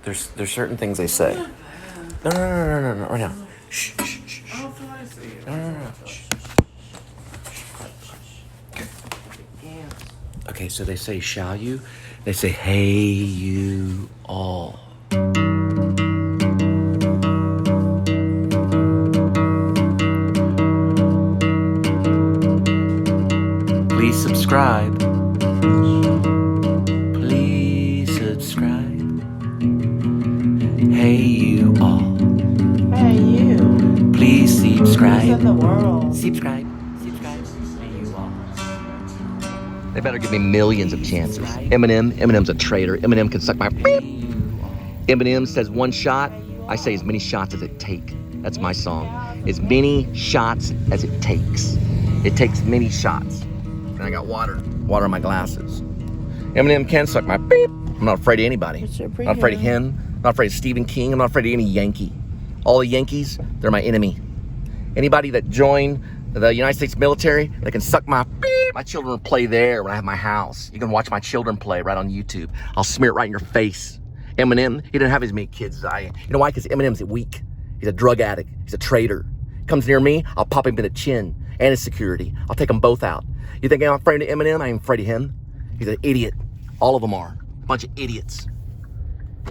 there's certain things they say. No, right now. Shh. No. Okay, so they say, shall you? They say, hey, you all. Please subscribe. Please subscribe. Hey, you all. Hey, you. Please subscribe. Who's in the world? Subscribe. Hey, you all. They better give me millions of chances. Eminem's a traitor. Eminem can suck my beep. Eminem says one shot. I say as many shots as it takes. That's my song. As many shots as it takes. It takes many shots. And I got water in my glasses. Eminem can suck my beep. I'm not afraid of anybody. I'm not afraid of him. I'm not afraid of Stephen King. I'm not afraid of any Yankee. All the Yankees, they're my enemy. Anybody that joined the United States military, they can suck my beep. My children will play there when I have my house. You can watch my children play right on YouTube. I'll smear it right in your face. Eminem, he didn't have as many kids as I. You know why? Because Eminem's weak. He's a drug addict. He's a traitor. Comes near me, I'll pop him in the chin and his security. I'll take them both out. You think I'm afraid of Eminem? I ain't afraid of him. He's an idiot. All of them are. A bunch of idiots.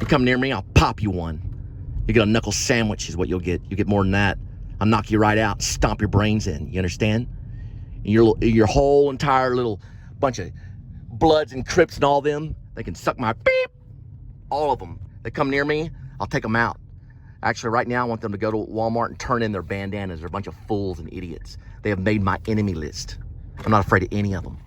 You come near me, I'll pop you one. You get a knuckle sandwich is what you'll get. You get more than that. I'll knock you right out, stomp your brains in. You understand? Your whole entire little bunch of Bloods and Crips and all them, they can suck my beep. All of them. They come near me, I'll take them out. Actually, right now, I want them to go to Walmart and turn in their bandanas. They're a bunch of fools and idiots. They have made my enemy list. I'm not afraid of any of them.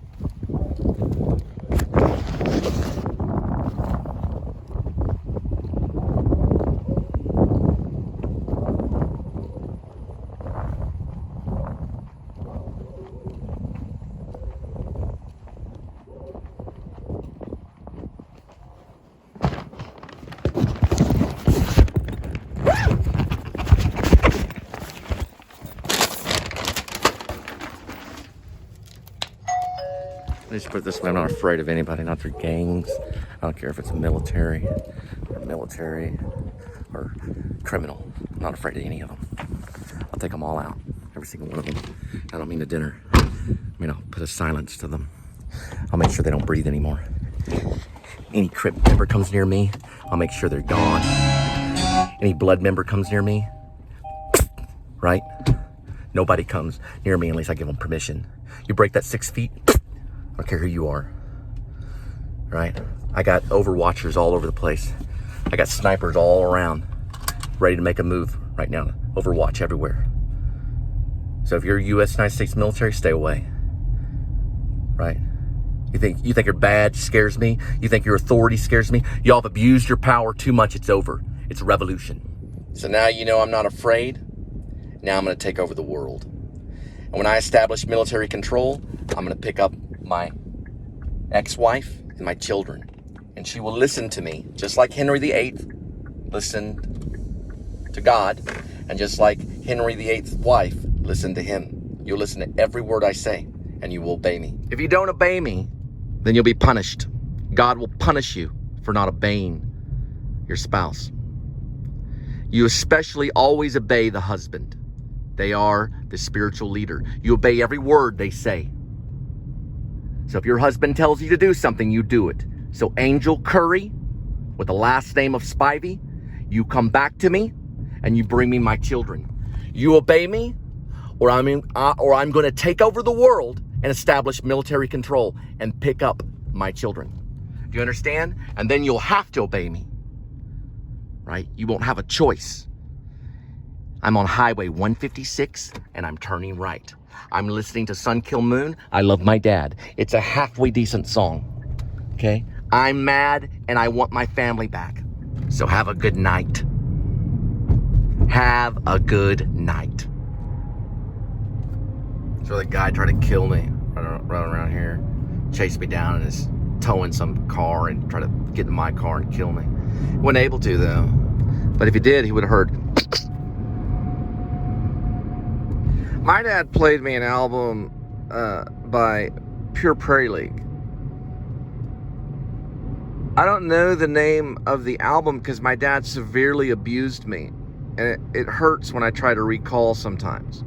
Let's put it this way, I'm not afraid of anybody, not through gangs. I don't care if it's military or criminal. I'm not afraid of any of them. I'll take them all out, every single one of them. I don't mean to dinner. I mean, I'll put a silence to them. I'll make sure they don't breathe anymore. Any Crip member comes near me, I'll make sure they're gone. Any Blood member comes near me, right? Nobody comes near me unless I give them permission. You break that 6 feet, I don't care who you are, right? I got overwatchers all over the place. I got snipers all around, ready to make a move right now. Overwatch everywhere. So if you're United States military, stay away, right? You think your badge scares me? You think your authority scares me? Y'all have abused your power too much, it's over. It's a revolution. So now you know I'm not afraid. Now I'm gonna take over the world. And when I establish military control, I'm gonna pick up my ex-wife and my children, and she will listen to me, just like Henry VIII listened to God, and just like Henry VIII's wife listened to him. You'll listen to every word I say, and you will obey me. If you don't obey me, then you'll be punished. God will punish you for not obeying your spouse. You especially always obey the husband. They are the spiritual leader. You obey every word they say. So if your husband tells you to do something, you do it. So Angel Curry, with the last name of Spivey, you come back to me and you bring me my children. You obey me, or I'm going to take over the world and establish military control and pick up my children. Do you understand? And then you'll have to obey me, right? You won't have a choice. I'm on Highway 156 and I'm turning right. I'm listening to Sun Kill Moon. I Love My Dad. It's a halfway decent song, okay? I'm mad and I want my family back. So have a good night. Have a good night. So the guy tried to kill me, running around here, chased me down and is towing some car and tried to get in my car and kill me. He wasn't able to though. But if he did, he would have heard. My dad played me an album by Prairie. I don't know the name of the album because my dad severely abused me. And it hurts when I try to recall sometimes.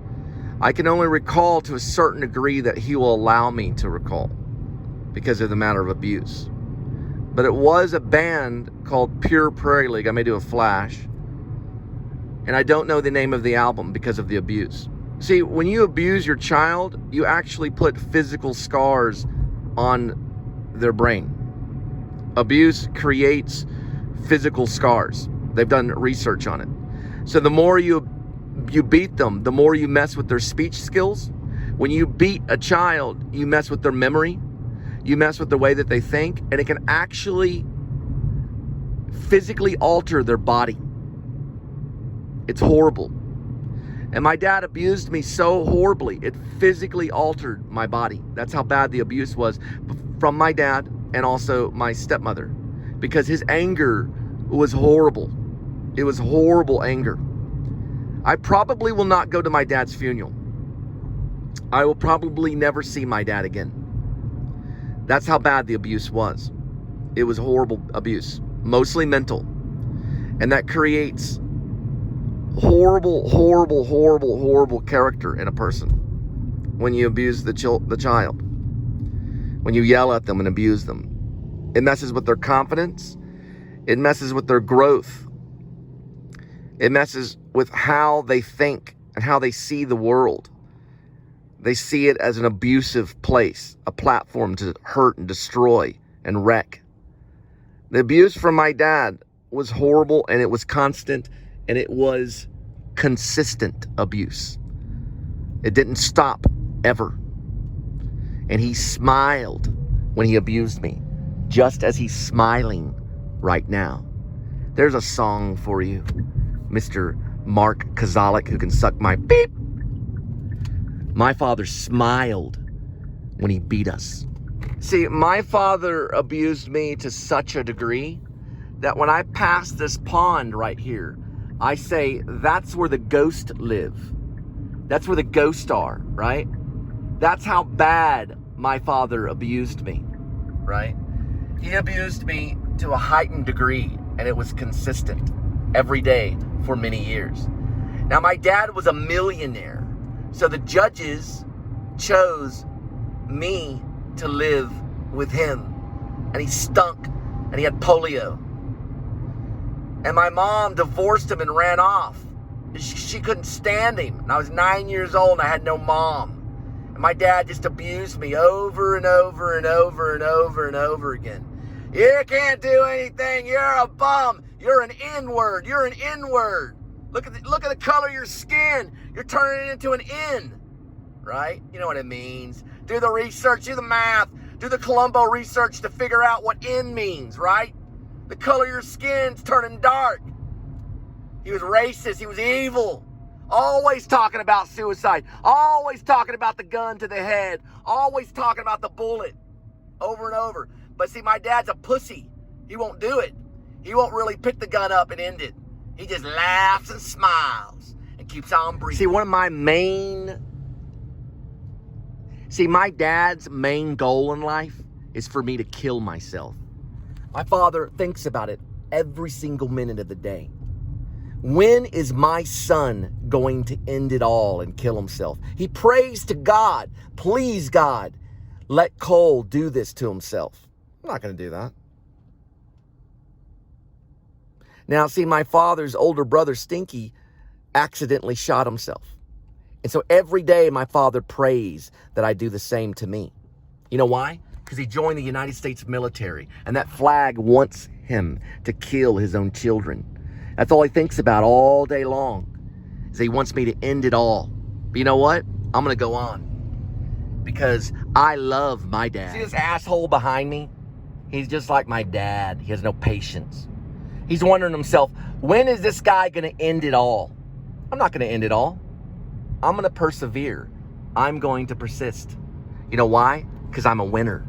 I can only recall to a certain degree that he will allow me to recall because of the matter of abuse. But it was a band called Prairie. I may do a flash. And I don't know the name of the album because of the abuse. See, when you abuse your child, you actually put physical scars on their brain. Abuse creates physical scars. They've done research on it. So the more you beat them, the more you mess with their speech skills. When you beat a child, you mess with their memory. You mess with the way that they think, and it can actually physically alter their body. It's horrible. And my dad abused me so horribly, it physically altered my body. That's how bad the abuse was from my dad and also my stepmother, because his anger was horrible. It was horrible anger. I probably will not go to my dad's funeral. I will probably never see my dad again. That's how bad the abuse was. It was horrible abuse, mostly mental. And that creates horrible character in a person when you abuse the child. When you yell at them and abuse them. It messes with their confidence. It messes with their growth. It messes with how they think and how they see the world. They see it as an abusive place, a platform to hurt and destroy and wreck. The abuse from my dad was horrible, and it was constant, and it was consistent abuse. It didn't stop ever. And he smiled when he abused me, just as he's smiling right now. There's a song for you, Mr. Mark Kozalik, who can suck my beep. My father smiled when he beat us. See, my father abused me to such a degree that when I pass this pond right here, I say, that's where the ghosts live. That's where the ghosts are, right? That's how bad my father abused me, right? He abused me to a heightened degree, and it was consistent every day for many years. Now, my dad was a millionaire, so the judges chose me to live with him, and he stunk, and he had polio. And my mom divorced him and ran off. She couldn't stand him. And I was 9 years old, and I had no mom. And my dad just abused me over and over and over and over and over again. You can't do anything. You're a bum. You're an N-word. You're an N-word. Look at the color of your skin. You're turning it into an N, right? You know what it means. Do the research, do the math, do the Columbo research to figure out what N means, right? The color of your skin's turning dark. He was racist. He was evil. Always talking about suicide. Always talking about the gun to the head. Always talking about the bullet over and over. But see, my dad's a pussy. He won't do it. He won't really pick the gun up and end it. He just laughs and smiles and keeps on breathing. See, my dad's main goal in life is for me to kill myself. My father thinks about it every single minute of the day. When is my son going to end it all and kill himself? He prays to God, please God, let Cole do this to himself. I'm not going to do that. Now, see, my father's older brother, Stinky, accidentally shot himself. And so every day my father prays that I do the same to me. You know why? Because he joined the United States military, and that flag wants him to kill his own children. That's all he thinks about all day long, is he wants me to end it all. But you know what? I'm going to go on because I love my dad. See this asshole behind me? He's just like my dad. He has no patience. He's wondering himself, when is this guy going to end it all? I'm not going to end it all. I'm going to persevere. I'm going to persist. You know why? Because I'm a winner.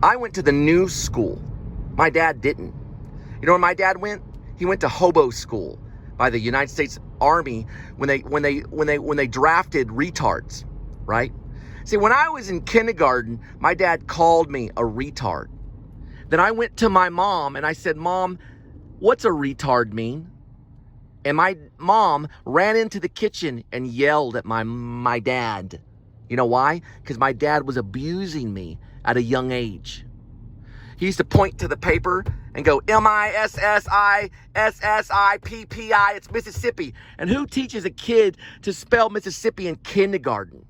I went to the new school. My dad didn't. You know where my dad went? He went to hobo school by the United States Army when they drafted retards, right? See, when I was in kindergarten, my dad called me a retard. Then I went to my mom and I said, Mom, what's a retard mean? And my mom ran into the kitchen and yelled at my dad. You know why? Because my dad was abusing me at a young age. He used to point to the paper and go, Mississippi, it's Mississippi. And who teaches a kid to spell Mississippi in kindergarten?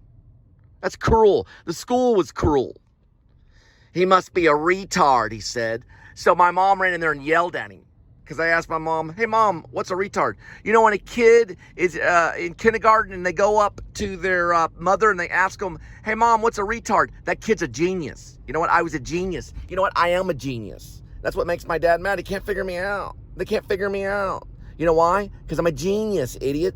That's cruel. The school was cruel. He must be a retard, he said. So my mom ran in there and yelled at him. Because I asked my mom, hey, Mom, what's a retard? You know, when a kid is in kindergarten and they go up to their mother and they ask them, hey, Mom, what's a retard? That kid's a genius. You know what? I was a genius. You know what? I am a genius. That's what makes my dad mad. He can't figure me out. They can't figure me out. You know why? Because I'm a genius, idiot.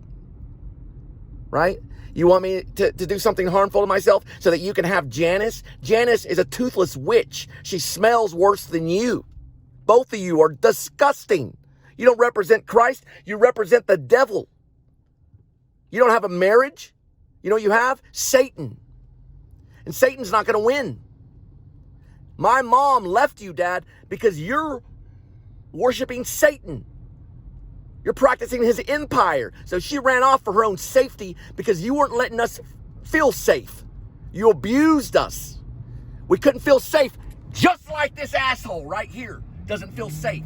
Right? You want me to do something harmful to myself so that you can have Janice? Janice is a toothless witch. She smells worse than you. Both of you are disgusting. You don't represent Christ. You represent the devil. You don't have a marriage. You know what you have? Satan. And Satan's not going to win. My mom left you, Dad, because you're worshiping Satan. You're practicing his empire. So she ran off for her own safety because you weren't letting us feel safe. You abused us. We couldn't feel safe, just like this asshole right here doesn't feel safe.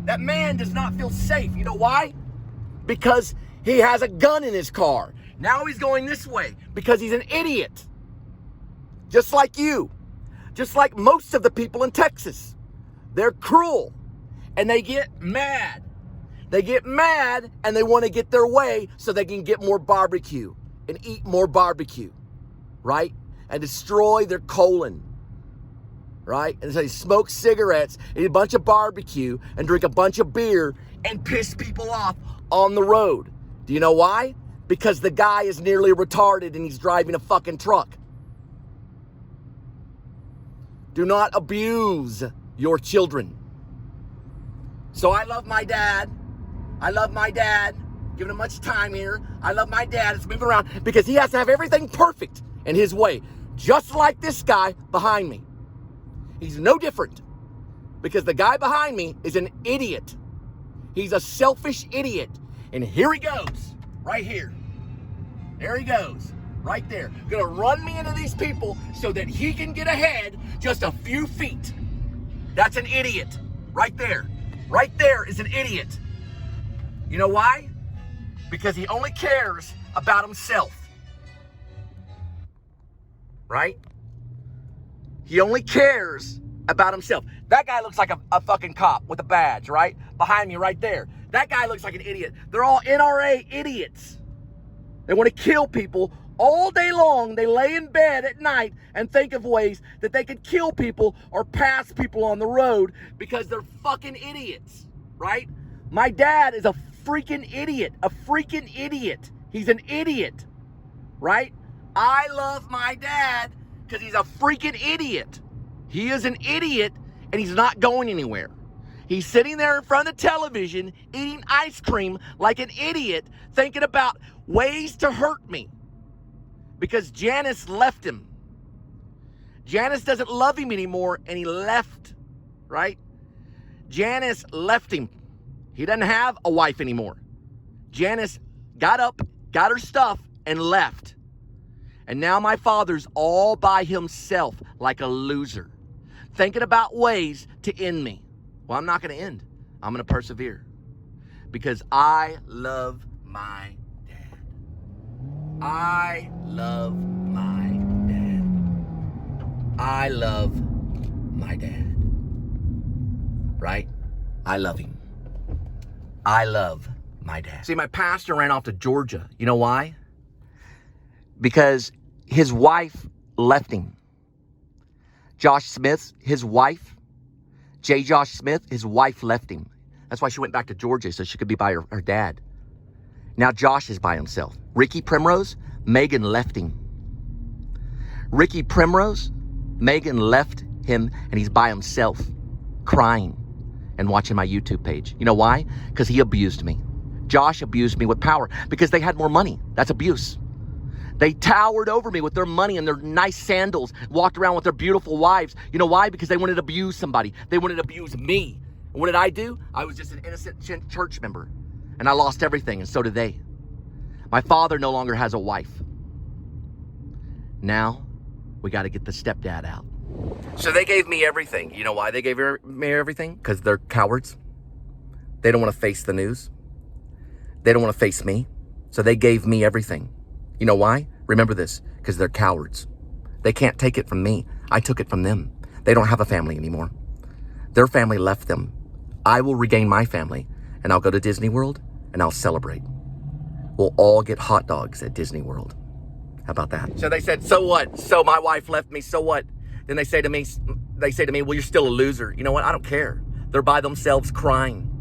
That man does not feel safe. You know why? Because he has a gun in his car. Now he's going this way because he's an idiot. Just like you. Just like most of the people in Texas. They're cruel and they get mad. They get mad and they want to get their way so they can get more barbecue and eat more barbecue, right? And destroy their colon. Right? And so they smoke cigarettes, eat a bunch of barbecue, and drink a bunch of beer, and piss people off on the road. Do you know why? Because the guy is nearly retarded and he's driving a fucking truck. Do not abuse your children. So I love my dad. I love my dad. Giving him much time here. I love my dad. It's moving around because he has to have everything perfect in his way. Just like this guy behind me. He's no different because the guy behind me is an idiot. He's a selfish idiot. And here he goes, right here. There he goes, right there. Gonna run me into these people so that he can get ahead just a few feet. That's an idiot, right there. Right there is an idiot. You know why? Because he only cares about himself. Right? He only cares about himself. That guy looks like a fucking cop with a badge, right? Behind me right there. That guy looks like an idiot. They're all NRA idiots. They want to kill people all day long. They lay in bed at night and think of ways that they could kill people or pass people on the road because they're fucking idiots, right? My dad is a freaking idiot. A freaking idiot. He's an idiot, right? I love my dad because he's a freaking idiot. He is an idiot and he's not going anywhere. He's sitting there in front of the television eating ice cream like an idiot, thinking about ways to hurt me because Janice left him. Janice doesn't love him anymore and he left, right? Janice left him. He doesn't have a wife anymore. Janice got up, got her stuff, and left. And now my father's all by himself like a loser, thinking about ways to end me. Well, I'm not going to end. I'm going to persevere because I love my dad. I love my dad. I love my dad. Right? I love him. I love my dad. See, my pastor ran off to Georgia. You know why? Because his wife left him. Josh Smith, his wife, Josh Smith, his wife left him. That's why she went back to Georgia so she could be by her dad. Now Josh is by himself. Ricky Primrose, Megan left him. Ricky Primrose, Megan left him and he's by himself, crying and watching my YouTube page. You know why? Because he abused me. Josh abused me with power because they had more money. That's abuse. They towered over me with their money and their nice sandals, walked around with their beautiful wives. You know why? Because they wanted to abuse somebody. They wanted to abuse me. And what did I do? I was just an innocent church member. And I lost everything, and so did they. My father no longer has a wife. Now, we got to get the stepdad out. So they gave me everything. You know why they gave me everything? Because they're cowards. They don't want to face the news. They don't want to face me. So they gave me everything. You know why? Remember this, because they're cowards. They can't take it from me. I took it from them. They don't have a family anymore. Their family left them. I will regain my family, and I'll go to Disney World, and I'll celebrate. We'll all get hot dogs at Disney World. How about that? So they said, so what? So my wife left me, so what? Then they say to me, well, you're still a loser. You know what? I don't care. They're by themselves crying.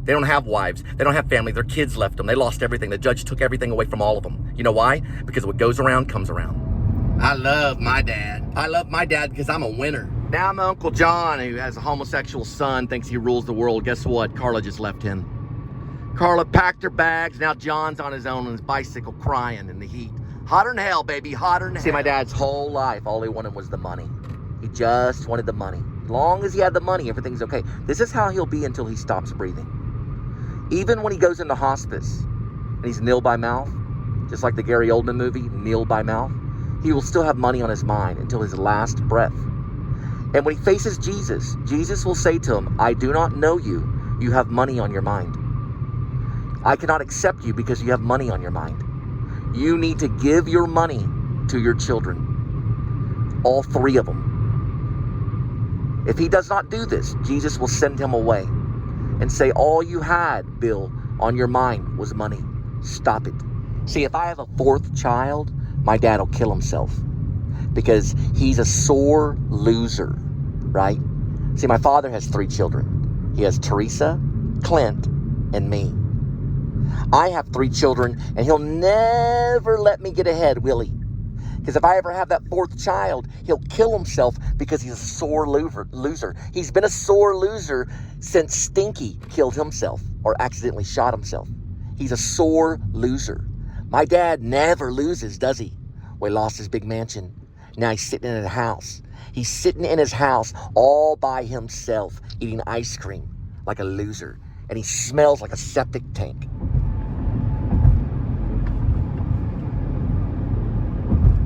They don't have wives. They don't have family. Their kids left them. They lost everything. The judge took everything away from all of them. You know why? Because what goes around comes around. I love my dad. I love my dad because I'm a winner. Now my Uncle John, who has a homosexual son, thinks he rules the world. Guess what? Carla just left him. Carla packed her bags. Now John's on his own on his bicycle crying in the heat. Hotter than hell, baby. Hotter than hell. See, my dad's whole life, all he wanted was the money. He just wanted the money. As long as he had the money, everything's okay. This is how he'll be until he stops breathing. Even when he goes into hospice and he's nil by mouth, just like the Gary Oldman movie, Nil by Mouth, he will still have money on his mind until his last breath. And when he faces Jesus, Jesus will say to him, I do not know you. You have money on your mind. I cannot accept you because you have money on your mind. You need to give your money to your children. All three of them. If he does not do this, Jesus will send him away and say, all you had, Bill, on your mind was money. Stop it. See, if I have a fourth child, my dad will kill himself because he's a sore loser, right? See, my father has 3 children. He has Teresa, Clint, and me. I have 3 children, and he'll never let me get ahead, will he? Because if I ever have that 4th child, he'll kill himself because he's a sore loser. He's been a sore loser since Stinky killed himself or accidentally shot himself. He's a sore loser. My dad never loses, does he? Well, he lost his big mansion. Now he's sitting in a house. He's sitting in his house all by himself, eating ice cream like a loser. And he smells like a septic tank.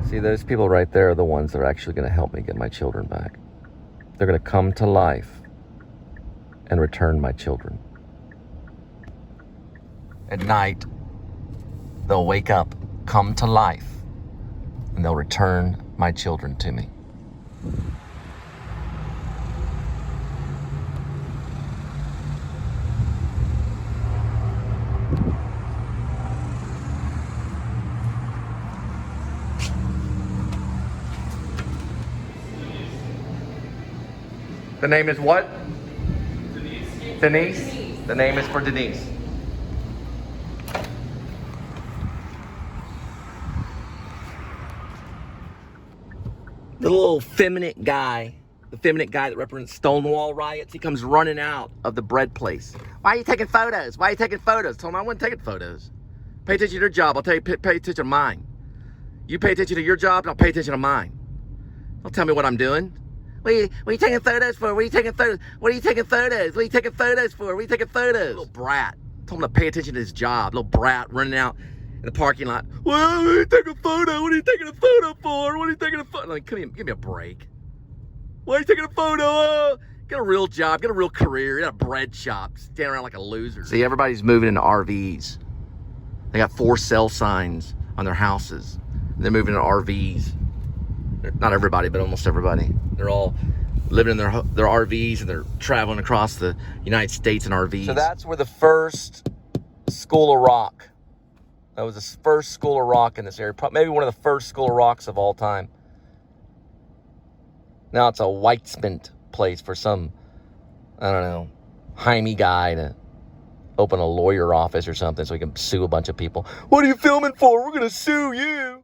See, those people right there are the ones that are actually going to help me get my children back. They're going to come to life and return my children. At night, they'll wake up, come to life, and they'll return my children to me. The name is what? Denise. Denise? The name is for Denise. The little effeminate guy, the effeminate guy that represents Stonewall riots, he comes running out of the bread place. Why are you taking photos? Why are you taking photos? Told him I wasn't taking photos. Pay attention to your job. I'll tell you, pay attention to mine. You pay attention to your job, and I'll pay attention to mine. Don't tell me what I'm doing. What are you taking photos for? What are you taking photos? What are you taking photos? What are you taking photos for? What are you taking photos? Little brat. Told him to pay attention to his job. Little brat running out in the parking lot. Well, what are you taking a photo? What are you taking a photo for? What are you taking a photo? Like, come here, give me a break. Why are you taking a photo? Get a real job. Get a real career. Get a bread shop. Stand around like a loser. See, everybody's moving into RVs. They got for sale signs on their houses. They're moving into RVs. Not everybody, but almost everybody. They're all living in their RVs and they're traveling across the United States in RVs. So that's where the first School of Rock. That was the first School of Rock in this area. Maybe one of the first School of Rocks of all time. Now it's a white cement place for some, I don't know, Jaime guy to open a lawyer office or something so he can sue a bunch of people. What are you filming for? We're going to sue you.